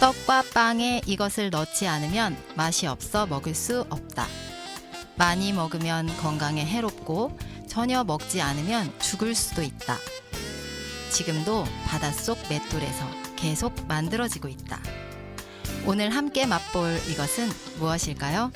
떡과 빵에 이것을 넣지 않으면 맛이 없어 먹을 수 없다. 많이 먹으면 건강에 해롭고 전혀 먹지 않으면 죽을 수도 있다. 지금도 바닷속 맷돌에서 계속 만들어지고 있다. 오늘 함께 맛볼 이것은 무엇일까요?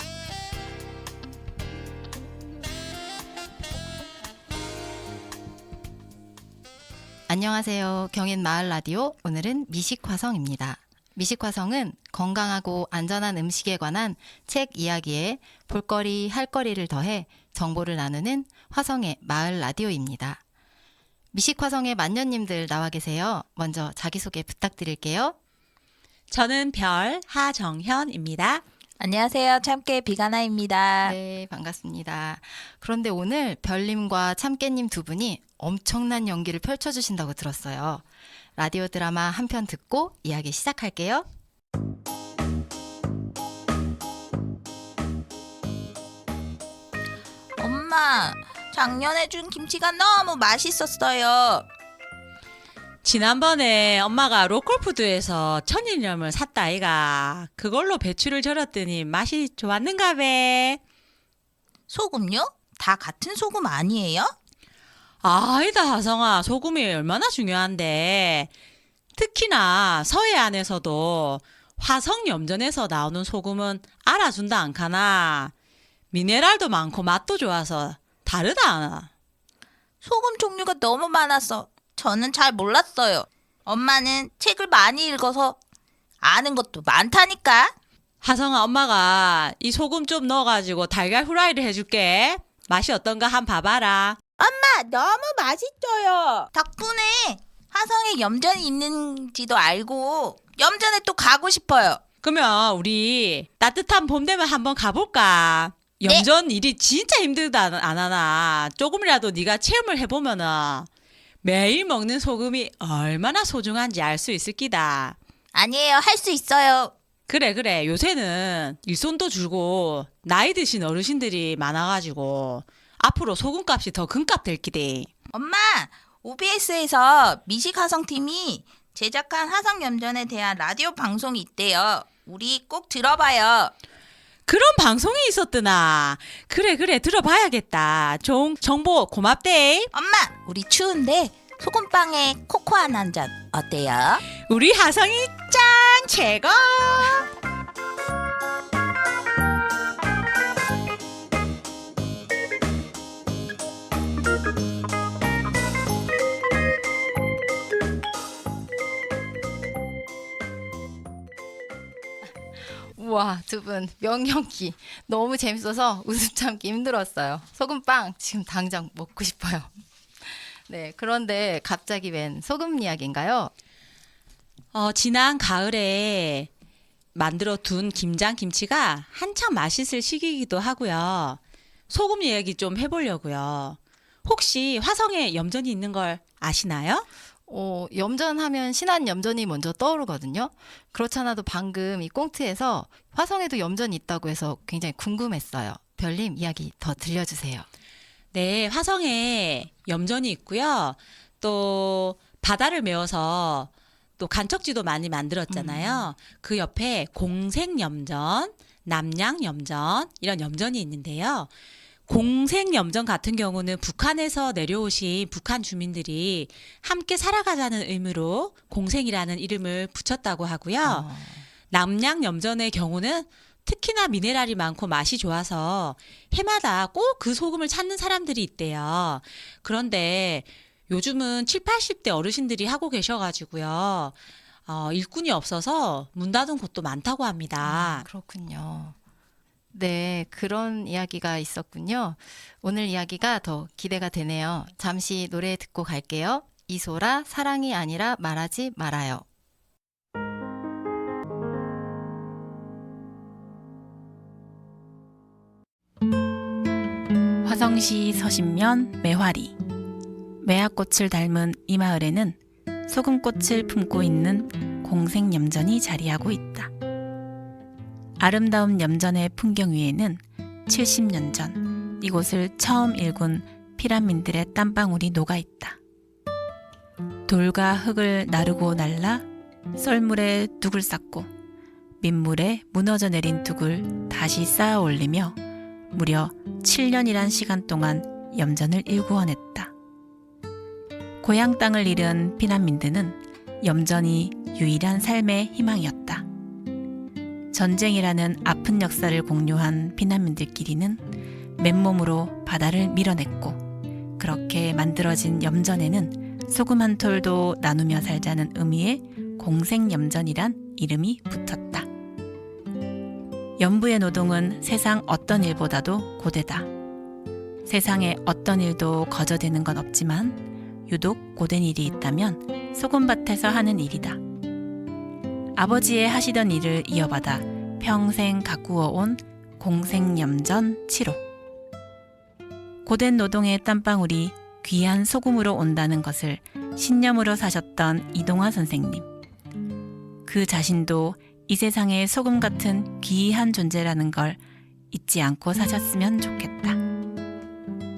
안녕하세요. 경인 마을 라디오, 오늘은 미식화성입니다. 미식화성은 건강하고 안전한 음식에 관한 책 이야기에 볼거리, 할거리를 더해 정보를 나누는 화성의 마을 라디오입니다. 미식화성의 만년님들 나와 계세요. 먼저 자기소개 부탁드릴게요. 저는 별 하정현입니다. 안녕하세요. 참깨 비가나입니다. 네, 반갑습니다. 그런데 오늘 별님과 참깨님 두 분이 엄청난 연기를 펼쳐주신다고 들었어요. 라디오 드라마 한 편 듣고 이야기 시작할게요. 엄마, 작년에 준 김치가 너무 맛있었어요. 지난번에 엄마가 로컬푸드에서 천일염을 샀다 아이가. 그걸로 배추를 절였더니 맛이 좋았는가 배. 소금요? 다 같은 소금 아니에요? 아니다 하성아, 소금이 얼마나 중요한데. 특히나 서해안에서도 화성염전에서 나오는 소금은 알아준다 않카나. 미네랄도 많고 맛도 좋아서 다르다. 소금 종류가 너무 많아서 저는 잘 몰랐어요. 엄마는 책을 많이 읽어서 아는 것도 많다니까. 하성아, 엄마가 이 소금 좀 넣어가지고 달걀 후라이를 해줄게. 맛이 어떤가 한번 봐봐라. 엄마, 너무 맛있어요. 덕분에 화성에 염전이 있는지도 알고 염전에 또 가고 싶어요. 그러면 우리 따뜻한 봄 되면 한번 가볼까? 염전 일이 진짜 힘들다 안 하나? 조금이라도 네가 체험을 해보면은 매일 먹는 소금이 얼마나 소중한지 알 수 있을 기다. 아니에요. 할 수 있어요. 그래. 요새는 일손도 줄고 나이 드신 어르신들이 많아가지고 앞으로 소금값이 더 금값 될 기대. 엄마, OBS에서 미식화성팀이 제작한 화성염전에 대한 라디오 방송이 있대요. 우리 꼭 들어봐요. 그런 방송이 있었더나. 그래 들어봐야겠다. 좋은 정보 고맙대. 엄마, 우리 추운데 소금빵에 코코아 한 잔 어때요? 우리 하성이 짱 최고. 우와, 두 분 명연기 너무 재밌어서 웃음 참기 힘들었어요. 소금빵 지금 당장 먹고 싶어요. 네, 그런데 갑자기 웬 소금 이야기인가요? 지난 가을에 만들어 둔 김장 김치가 한창 맛있을 시기이기도 하고요. 소금 이야기 좀 해보려고요. 혹시 화성에 염전이 있는 걸 아시나요? 염전하면 신안 염전이 먼저 떠오르거든요. 그렇잖아도 방금 이 꽁트에서 화성에도 염전이 있다고 해서 굉장히 궁금했어요. 별님 이야기 더 들려주세요. 네, 화성에 염전이 있고요. 또 바다를 메워서 또 간척지도 많이 만들었잖아요. 그 옆에 공생염전, 남양염전 이런 염전이 있는데요. 공생염전 같은 경우는 북한에서 내려오신 북한 주민들이 함께 살아가자는 의미로 공생이라는 이름을 붙였다고 하고요. 남양염전의 경우는 특히나 미네랄이 많고 맛이 좋아서 해마다 꼭 그 소금을 찾는 사람들이 있대요. 그런데 요즘은 7, 80대 어르신들이 하고 계셔가지고요. 일꾼이 없어서 문 닫은 곳도 많다고 합니다. 그렇군요. 네, 그런 이야기가 있었군요. 오늘 이야기가 더 기대가 되네요. 잠시 노래 듣고 갈게요. 이소라, 사랑이 아니라 말하지 말아요. 화성시 서신면 매화리. 매화꽃을 닮은 이 마을에는 소금꽃을 품고 있는 공생염전이 자리하고 있다. 아름다운 염전의 풍경 위에는 70년 전 이곳을 처음 일군 피라민들의 땀방울이 녹아있다. 돌과 흙을 나르고 날라 썰물에 둑을 쌓고 민물에 무너져 내린 둑을 다시 쌓아 올리며 무려 7년이란 시간 동안 염전을 일구어냈다. 고향 땅을 잃은 피난민들은 염전이 유일한 삶의 희망이었다. 전쟁이라는 아픈 역사를 공유한 피난민들끼리는 맨몸으로 바다를 밀어냈고, 그렇게 만들어진 염전에는 소금 한 톨도 나누며 살자는 의미의 공생염전이란 이름이 붙었다. 염부의 노동은 세상 어떤 일보다도 고되다. 세상에 어떤 일도 거저되는 건 없지만 유독 고된 일이 있다면 소금밭에서 하는 일이다. 아버지의 하시던 일을 이어받아 평생 가꾸어 온 공생염전 7호. 고된 노동의 땀방울이 귀한 소금으로 온다는 것을 신념으로 사셨던 이동화 선생님. 그 자신도 이 세상에 소금 같은 귀한 존재라는 걸 잊지 않고 사셨으면 좋겠다.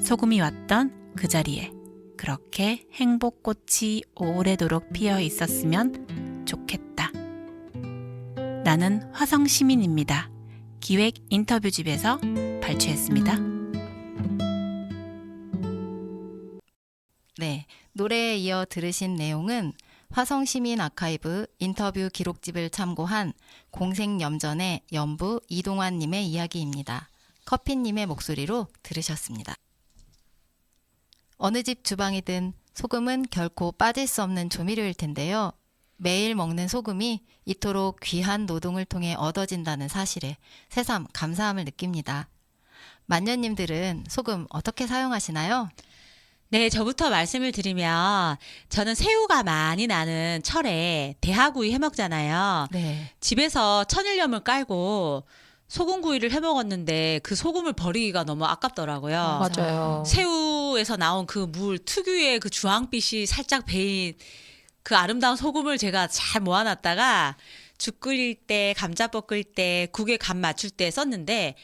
소금이 왔던 그 자리에 그렇게 행복꽃이 오래도록 피어 있었으면 좋겠다. 나는 화성시민입니다. 기획 인터뷰집에서 발췌했습니다. 네, 노래에 이어 들으신 내용은 화성시민 아카이브 인터뷰 기록집을 참고한 공생염전의 연부 이동환님의 이야기입니다. 커피님의 목소리로 들으셨습니다. 어느 집 주방이든 소금은 결코 빠질 수 없는 조미료일 텐데요. 매일 먹는 소금이 이토록 귀한 노동을 통해 얻어진다는 사실에 새삼 감사함을 느낍니다. 만년님들은 소금 어떻게 사용하시나요? 네, 저부터 말씀을 드리면 저는 새우가 많이 나는 철에 대하구이 해 먹잖아요. 네. 집에서 천일염을 깔고 소금구이를 해 먹었는데 그 소금을 버리기가 너무 아깝더라고요. 맞아요. 새우에서 나온 그 물 특유의 그 주황빛이 살짝 배인 그 아름다운 소금을 제가 잘 모아놨다가 죽 끓일 때, 감자볶 끓일 때, 국에 간 맞출 때 썼는데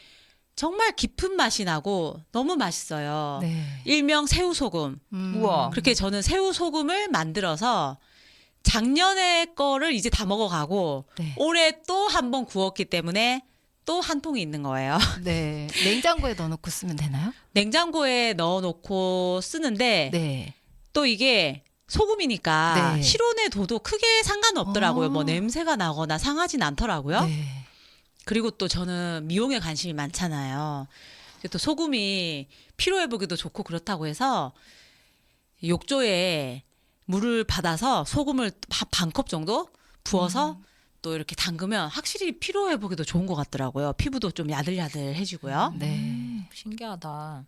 정말 깊은 맛이 나고 너무 맛있어요. 네. 일명 새우소금. 우와. 그렇게 저는 새우소금을 만들어서 작년에 거를 이제 다 먹어가고 네. 올해 또 한 번 구웠기 때문에 또 한 통이 있는 거예요. 네. 냉장고에 넣어놓고 쓰면 되나요? 냉장고에 넣어놓고 쓰는데 네. 또 이게 소금이니까 네. 실온에둬도 크게 상관없더라고요. 아. 뭐 냄새가 나거나 상하진 않더라고요. 네. 그리고 또 저는 미용에 관심이 많잖아요. 또 소금이 피로회복에도 좋고 그렇다고 해서 욕조에 물을 받아서 소금을 반컵 정도 부어서 또 이렇게 담그면 확실히 피로회복에도 좋은 것 같더라고요. 피부도 좀 야들야들해지고요. 네. 신기하다.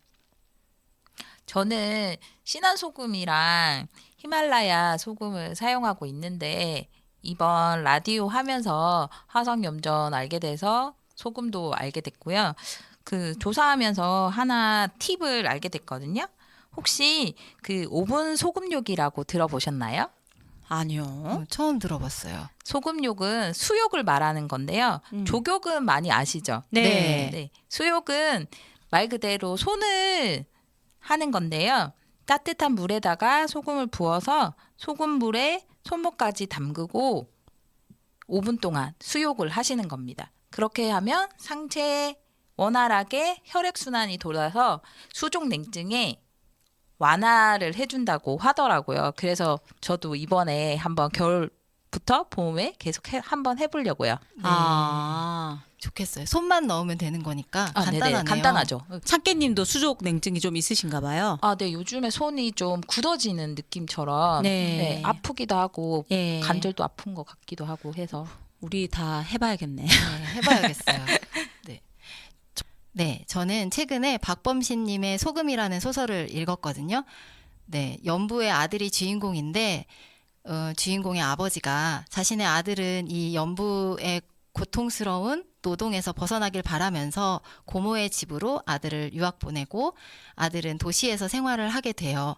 저는 신한 소금이랑 히말라야 소금을 사용하고 있는데 이번 라디오 하면서 화성염전 알게 돼서 소금도 알게 됐고요. 그 조사하면서 하나 팁을 알게 됐거든요. 혹시 그 오븐 소금욕이라고 들어보셨나요? 아니요. 처음 들어봤어요. 소금욕은 수욕을 말하는 건데요. 족욕은 많이 아시죠? 네. 네. 수욕은 말 그대로 손을 하는 건데요. 따뜻한 물에다가 소금을 부어서 소금물에 손목까지 담그고 5분 동안 수욕을 하시는 겁니다. 그렇게 하면 상체에 원활하게 혈액순환이 돌아서 수족 냉증에 완화를 해준다고 하더라고요. 그래서 저도 이번에 한번 겨울부터 봄에 계속 한번 해보려고요. 아. 좋겠어요. 손만 넣으면 되는 거니까 간단하네요. 네네, 간단하죠. 참깨님도 수족 냉증이 좀 있으신가 봐요. 아, 네. 요즘에 손이 좀 굳어지는 느낌처럼 네. 네, 아프기도 하고 예. 관절도 아픈 것 같기도 하고 해서 우리 다 해봐야겠네. 네, 해봐야겠어요. 네. 네, 저는 최근에 박범신님의 소금이라는 소설을 읽었거든요. 네, 연부의 아들이 주인공인데 주인공의 아버지가 자신의 아들은 이 연부의 고통스러운 노동에서 벗어나길 바라면서 고모의 집으로 아들을 유학 보내고 아들은 도시에서 생활을 하게 돼요.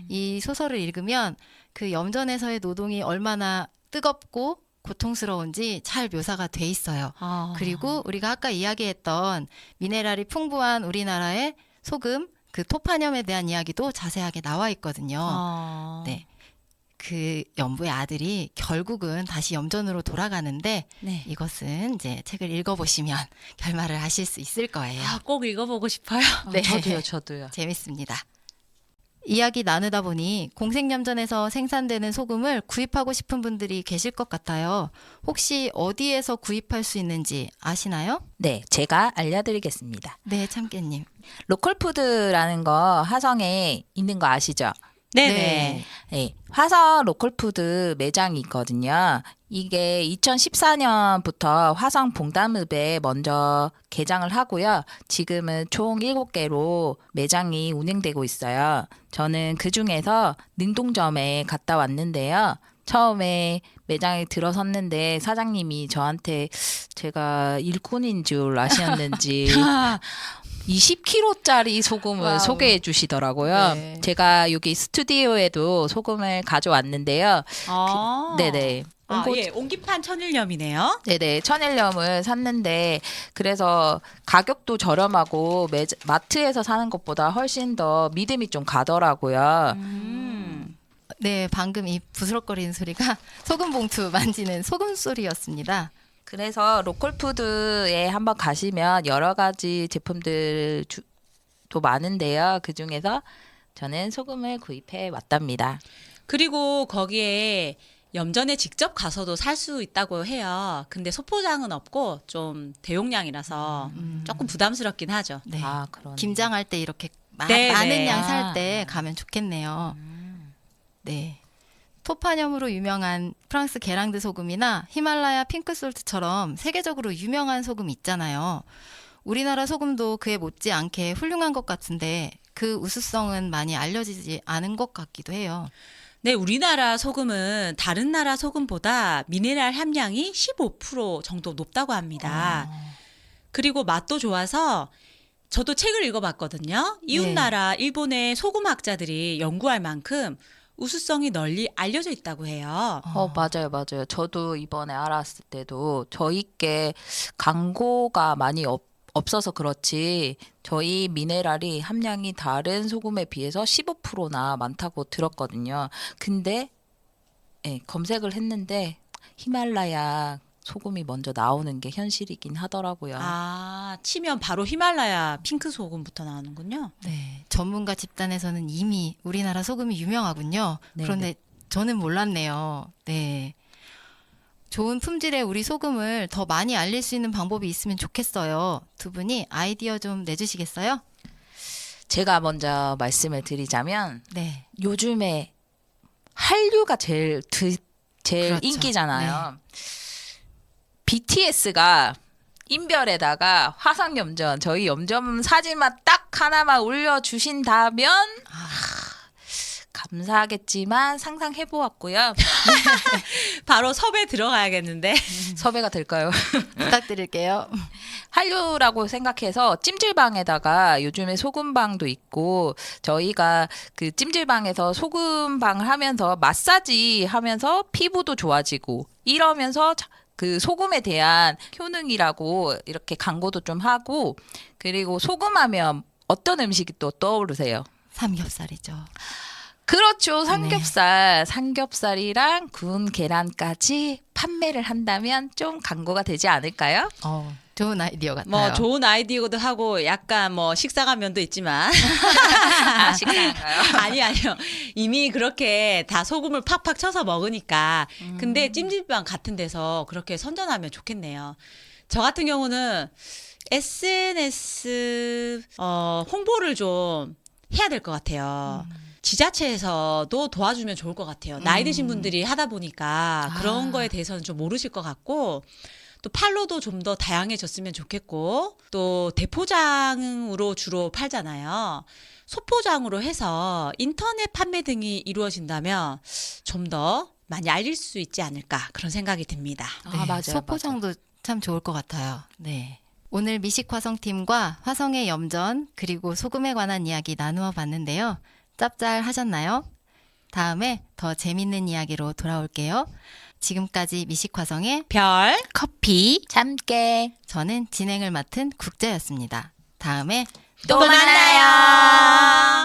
이 소설을 읽으면 그 염전에서의 노동이 얼마나 뜨겁고 고통스러운지 잘 묘사가 돼 있어요. 아. 그리고 우리가 아까 이야기했던 미네랄이 풍부한 우리나라의 소금, 그 토파념에 대한 이야기도 자세하게 나와 있거든요. 아. 네. 그 연부의 아들이 결국은 다시 염전으로 돌아가는데 네. 이것은 이제 책을 읽어보시면 결말을 아실 수 있을 거예요. 아, 꼭 읽어보고 싶어요. 네. 저도요. 재밌습니다. 이야기 나누다 보니 공생염전에서 생산되는 소금을 구입하고 싶은 분들이 계실 것 같아요. 혹시 어디에서 구입할 수 있는지 아시나요? 네, 제가 알려드리겠습니다. 네, 참깨님. 로컬푸드라는 거 화성에 있는 거 아시죠? 네네. 네, 화성 로컬푸드 매장이 있거든요. 이게 2014년부터 화성 봉담읍에 먼저 개장을 하고요. 지금은 총 7개로 매장이 운영되고 있어요. 저는 그 중에서 능동점에 갔다 왔는데요. 처음에 매장에 들어섰는데 사장님이 저한테 제가 일꾼인 줄 아시었는지 20kg짜리 소금을 와우. 소개해 주시더라고요. 네. 제가 여기 스튜디오에도 소금을 가져왔는데요. 네네. 예, 옹기판 천일염이네요. 네네. 천일염을 샀는데 그래서 가격도 저렴하고 마트에서 사는 것보다 훨씬 더 믿음이 좀 가더라고요. 네, 방금 이 부스럭거리는 소리가 소금 봉투 만지는 소금 소리였습니다. 그래서 로컬푸드에 한번 가시면 여러 가지 제품들도 많은데요. 그 중에서 저는 소금을 구입해 왔답니다. 그리고 거기에 염전에 직접 가서도 살 수 있다고 해요. 근데 소포장은 없고 좀 대용량이라서 조금 부담스럽긴 하죠. 네. 아, 그러네. 김장할 때 이렇게 네, 많은 네. 양 살 때 가면 좋겠네요. 네. 토파념으로 유명한 프랑스 게랑드 소금이나 히말라야 핑크솔트처럼 세계적으로 유명한 소금 있잖아요. 우리나라 소금도 그에 못지않게 훌륭한 것 같은데 그 우수성은 많이 알려지지 않은 것 같기도 해요. 네, 우리나라 소금은 다른 나라 소금보다 미네랄 함량이 15% 정도 높다고 합니다. 그리고 맛도 좋아서 저도 책을 읽어봤거든요. 이웃나라 일본의 소금학자들이 연구할 만큼 우수성이 널리 알려져 있다고 해요. 맞아요, 맞아요. 저도 이번에 알았을 때도 저희께 광고가 많이 없어서 그렇지 저희 미네랄이 함량이 다른 소금에 비해서 15%나 많다고 들었거든요. 근데 검색을 했는데 히말라야 소금이 먼저 나오는 게 현실이긴 하더라고요. 아, 치면 바로 히말라야 핑크 소금부터 나오는군요. 네, 전문가 집단에서는 이미 우리나라 소금이 유명하군요. 네, 그런데 저는 몰랐네요. 네. 좋은 품질의 우리 소금을 더 많이 알릴 수 있는 방법이 있으면 좋겠어요. 두 분이 아이디어 좀 내주시겠어요? 제가 먼저 말씀을 드리자면 네. 요즘에 한류가 제일 그렇죠. 인기잖아요. BTS가 인별에다가 화상염전 저희 염전 사진만 딱 하나만 올려주신다면 감사하겠지만 상상해보았고요. 바로 섭외 들어가야겠는데. 섭외가 될까요? 부탁드릴게요. 한류라고 생각해서 찜질방에다가 요즘에 소금방도 있고 저희가 그 찜질방에서 소금방을 하면서 마사지 하면서 피부도 좋아지고 이러면서 그 소금에 대한 효능이라고 이렇게 광고도 좀 하고 그리고 소금하면 어떤 음식이 또 떠오르세요? 삼겹살이죠. 그렇죠. 삼겹살이랑 구운 계란까지 판매를 한다면 좀 광고가 되지 않을까요? 좋은 아이디어 같아요. 뭐 좋은 아이디어도 하고 약간 뭐 식사가면도 있지만 식사인가요? 아니요. 이미 그렇게 다 소금을 팍팍 쳐서 먹으니까. 근데 찜질방 같은 데서 그렇게 선전하면 좋겠네요. 저 같은 경우는 SNS 홍보를 좀 해야 될 것 같아요. 지자체에서도 도와주면 좋을 것 같아요. 나이 드신 분들이 하다 보니까 그런 거에 대해서는 좀 모르실 것 같고 또 팔로도 좀 더 다양해졌으면 좋겠고 또 대포장으로 주로 팔잖아요. 소포장으로 해서 인터넷 판매 등이 이루어진다면 좀 더 많이 알릴 수 있지 않을까 그런 생각이 듭니다. 네, 맞아요. 소포장도 참 좋을 것 같아요. 네. 오늘 미식화성팀과 화성의 염전 그리고 소금에 관한 이야기 나누어 봤는데요. 짭짤하셨나요? 다음에 더 재밌는 이야기로 돌아올게요. 지금까지 미식화성의 별 커피 참깨 저는 진행을 맡은 국자였습니다. 다음에 또 만나요.